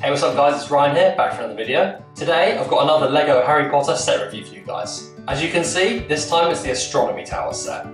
Hey, what's up guys, it's Ryan here, back for another video. Today I've got another LEGO Harry Potter set review for you guys. As you can see, this time it's the Astronomy Tower set.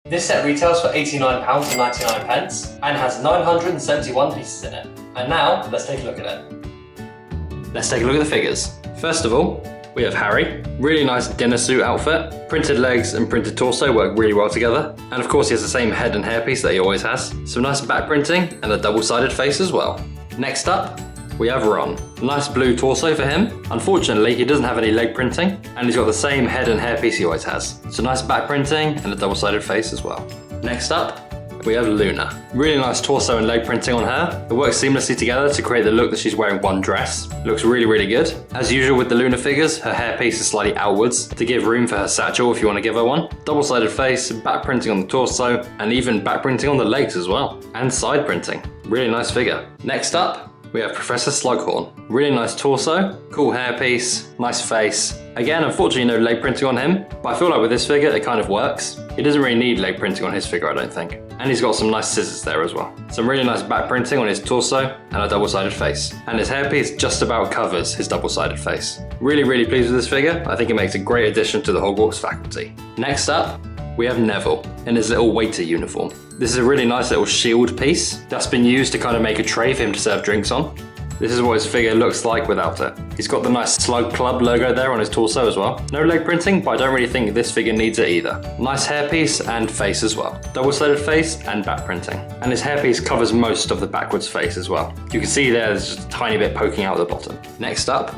This set retails for £89.99 and has 971 pieces in it. And now, let's take a look at it. Let's take a look at the figures. First of all, we have Harry. Really nice dinner suit outfit. Printed legs and printed torso work really well together. And of course he has the same head and hairpiece that he always has. Some nice back printing and a double-sided face as well. Next up, we have Ron. Nice blue torso for him. Unfortunately, he doesn't have any leg printing, and he's got the same head and hairpiece he always has. So nice back printing and a double-sided face as well. Next up, we have Luna. Really nice torso and leg printing on her. It works seamlessly together to create the look that she's wearing one dress. Looks really, really good. As usual with the Luna figures, her hairpiece is slightly outwards to give room for her satchel if you want to give her one. Double-sided face, back printing on the torso, and even back printing on the legs as well. And side printing. Really nice figure. Next up, we have Professor Slughorn. Really nice torso, cool hairpiece, nice face. Again, unfortunately no leg printing on him, but I feel like with this figure it kind of works. He doesn't really need leg printing on his figure, I don't think. And he's got some nice scissors there as well. Some really nice back printing on his torso and a double-sided face. And his hairpiece just about covers his double-sided face. Really, really pleased with this figure. I think it makes a great addition to the Hogwarts faculty. Next up, we have Neville in his little waiter uniform. This is a really nice little shield piece that's been used to kind of make a tray for him to serve drinks on. This is what his figure looks like without it. He's got the nice Slug Club logo there on his torso as well. No leg printing, but I don't really think this figure needs it either. Nice hairpiece and face as well. Double-sided face and back printing. And his hairpiece covers most of the backwards face as well. You can see there's just a tiny bit poking out at the bottom. Next up,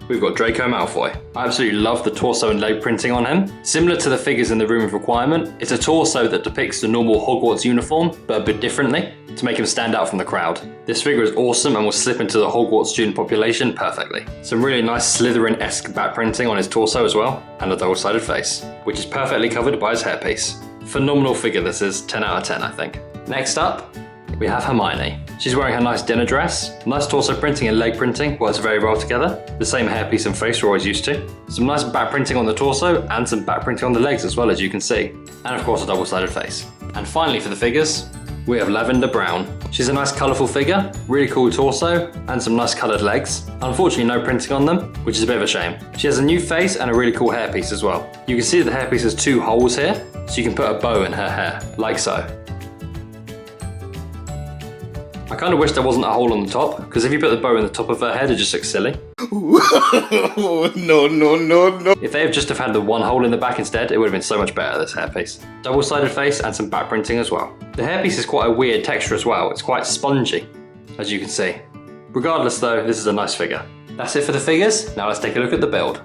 we've got Draco Malfoy. I absolutely love the torso and leg printing on him. Similar to the figures in the Room of Requirement, it's a torso that depicts the normal Hogwarts uniform, but a bit differently, to make him stand out from the crowd. This figure is awesome and will slip into the Hogwarts student population perfectly. Some really nice Slytherin-esque back printing on his torso as well, and a double-sided face, which is perfectly covered by his hairpiece. Phenomenal figure this is, 10 out of 10 I think. Next up, we have Hermione. She's wearing her nice dinner dress. Nice torso printing and leg printing works very well together. The same hairpiece and face we're always used to. Some nice back printing on the torso and some back printing on the legs as well, as you can see. And of course a double-sided face. And finally for the figures, we have Lavender Brown. She's a nice colourful figure, really cool torso, and some nice coloured legs. Unfortunately no printing on them, which is a bit of a shame. She has a new face and a really cool hairpiece as well. You can see that the hairpiece has two holes here, so you can put a bow in her hair, like so. I kind of wish there wasn't a hole on the top, because if you put the bow in the top of her head, it just looks silly. No. If they have had the one hole in the back instead, it would have been so much better, this hairpiece. Double-sided face and some back printing as well. The hairpiece is quite a weird texture as well. It's quite spongy, as you can see. Regardless though, this is a nice figure. That's it for the figures. Now let's take a look at the build.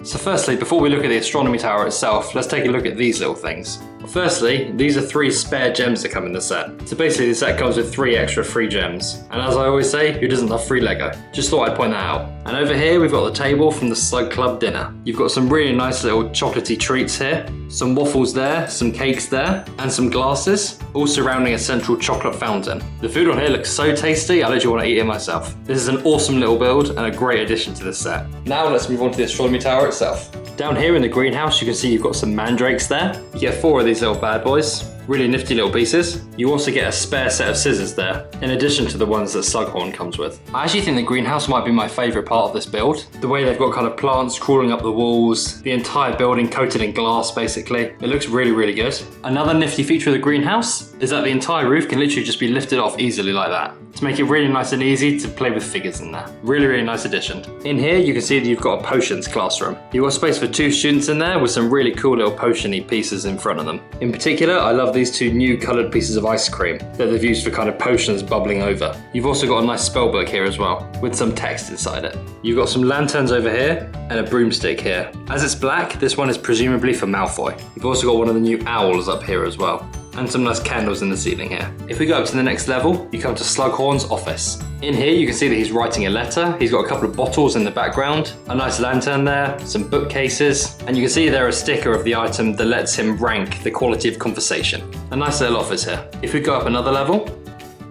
So firstly, before we look at the Astronomy Tower itself, let's take a look at these little things. Firstly, these are 3 spare gems that come in the set. So basically the set comes with 3 extra free gems. And as I always say, who doesn't love free Lego? Just thought I'd point that out. And over here we've got the table from the Slug Club dinner. You've got some really nice little chocolatey treats here. Some waffles there, some cakes there, and some glasses, all surrounding a central chocolate fountain. The food on here looks so tasty, I literally want to eat it myself. This is an awesome little build and a great addition to this set. Now let's move on to the Astronomy Tower itself. Down here in the greenhouse, you can see you've got some mandrakes there. You get 4 of these little bad boys. Really nifty little pieces. You also get a spare set of scissors there, in addition to the ones that Slughorn comes with. I actually think the greenhouse might be my favourite part of this build. The way they've got kind of plants crawling up the walls, the entire building coated in glass basically. It looks really, really good. Another nifty feature of the greenhouse is that the entire roof can literally just be lifted off easily like that, to make it really nice and easy to play with figures in there. Really, really nice addition. In here, you can see that you've got a potions classroom. You've got space for 2 students in there with some really cool little potion-y pieces in front of them. In particular, I love these 2 new coloured pieces of ice cream that they've used for kind of potions bubbling over. You've also got a nice spellbook here as well, with some text inside it. You've got some lanterns over here and a broomstick here. As it's black, this one is presumably for Malfoy. You've also got one of the new owls up here as well, and some nice candles in the ceiling here. If we go up to the next level, you come to Slughorn's office. In here, you can see that he's writing a letter. He's got a couple of bottles in the background, a nice lantern there, some bookcases, and you can see there a sticker of the item that lets him rank the quality of conversation. A nice little office here. If we go up another level,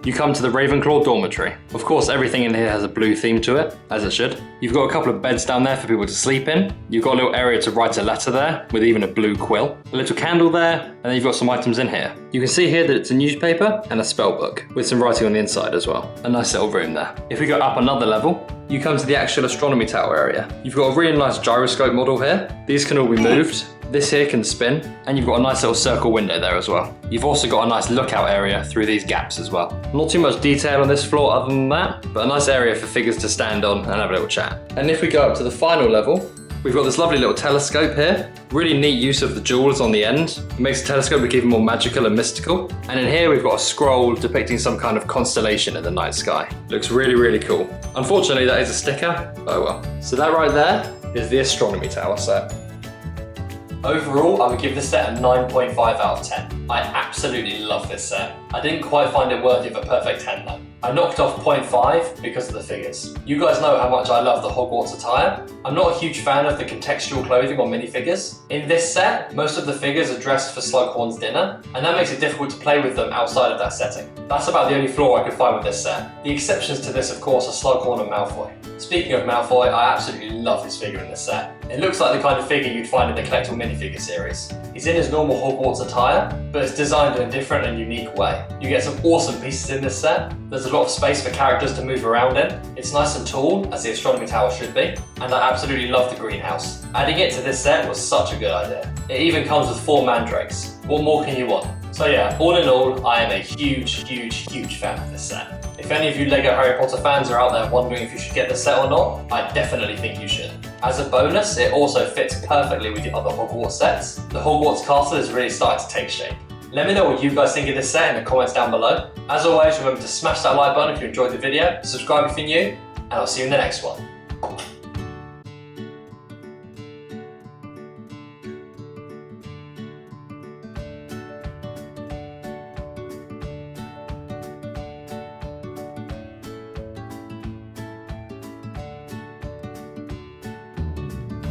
you come to the Ravenclaw dormitory. Of course, everything in here has a blue theme to it, as it should. You've got a couple of beds down there for people to sleep in. You've got a little area to write a letter there, with even a blue quill. A little candle there, and then you've got some items in here. You can see here that it's a newspaper and a spell book, with some writing on the inside as well. A nice little room there. If we go up another level, you come to the actual Astronomy Tower area. You've got a really nice gyroscope model here. These can all be moved. This here can spin, and you've got a nice little circle window there as well. You've also got a nice lookout area through these gaps as well. Not too much detail on this floor other than that, but a nice area for figures to stand on and have a little chat. And if we go up to the final level, we've got this lovely little telescope here. Really neat use of the jewels on the end. It makes the telescope look even more magical and mystical. And in here we've got a scroll depicting some kind of constellation in the night sky. Looks really, really cool. Unfortunately, that is a sticker. Oh well. So that right there is the Astronomy Tower set. Overall, I would give this set a 9.5 out of 10. I absolutely love this set. I didn't quite find it worthy of a perfect 10 though. I knocked off 0.5 because of the figures. You guys know how much I love the Hogwarts attire. I'm not a huge fan of the contextual clothing on minifigures. In this set, most of the figures are dressed for Slughorn's dinner, and that makes it difficult to play with them outside of that setting. That's about the only flaw I could find with this set. The exceptions to this, of course, are Slughorn and Malfoy. Speaking of Malfoy, I absolutely love this figure in this set. It looks like the kind of figure you'd find in the collectible minifigure series. He's in his normal Hogwarts attire, but it's designed in a different and unique way. You get some awesome pieces in this set. There's a lot of space for characters to move around in. It's nice and tall, as the Astronomy Tower should be, and I absolutely love the greenhouse. Adding it to this set was such a good idea. It even comes with 4 mandrakes. What more can you want? So yeah, all in all, I am a huge fan of this set. If any of you LEGO Harry Potter fans are out there wondering if you should get this set or not, I definitely think you should. As a bonus, it also fits perfectly with the other Hogwarts sets. The Hogwarts castle is really starting to take shape. Let me know what you guys think of this set in the comments down below. As always, remember to smash that like button if you enjoyed the video, subscribe if you're new, and I'll see you in the next one.